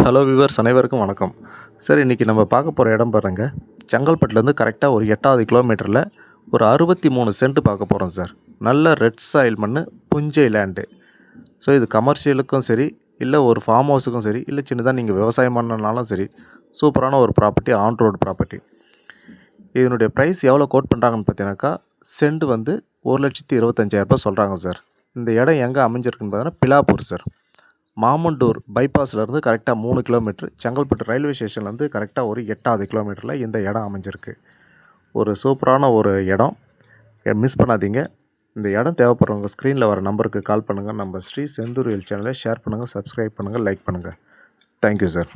Hello viewers அனைவருக்கும் வணக்கம். Sir இன்றைக்கி நம்ம பார்க்க போகிற இடம் பாருங்க, செங்கல்பட்டுலேருந்து கரெக்டாக ஒரு 8வது கிலோமீட்டரில் ஒரு 63 சென்ட் பார்க்க போகிறோம் சார். நல்ல ரெட் சாயில் மண், புஞ்சை லேண்டு. ஸோ இது கமர்ஷியலுக்கும் சரி, இல்லை ஒரு ஃபார்ம் ஹவுஸுக்கும் சரி, இல்லை சின்னதாக நீங்கள் விவசாயம் பண்ணனாலும் சரி, சூப்பரான ஒரு ப்ராப்பர்ட்டி, ஆன் ரோடு ப்ராப்பர்ட்டி. இதனுடைய ப்ரைஸ் எவ்வளோ கோட் பண்ணுறாங்கன்னு பார்த்தீங்கன்னாக்கா, சென்ட் வந்து 1,25,000 சொல்கிறாங்க சார். இந்த இடம் எங்கே அமைஞ்சிருக்குன்னு பார்த்தீங்கன்னா பிலாப்பூர் சார். மாமண்டூர் பைபாஸ்லேருந்து கரெக்டாக 3 கிலோமீட்ரு, செங்கல்பட்டு ரயில்வே ஸ்டேஷன்லேருந்து கரெக்டாக ஒரு 8வது கிலோமீட்டரில் இந்த இடம் அமைஞ்சிருக்கு. ஒரு சூப்பரான ஒரு இடம், மிஸ் பண்ணாதீங்க. இந்த இடம் தேவைப்படுறவங்க ஸ்க்ரீனில் வர நம்பருக்கு கால் பண்ணுங்கள். நம்ம ஸ்ரீ செந்தூரியல் சேனலை ஷேர் பண்ணுங்கள், சப்ஸ்கிரைப் பண்ணுங்கள், லைக் பண்ணுங்கள். Thank you sir.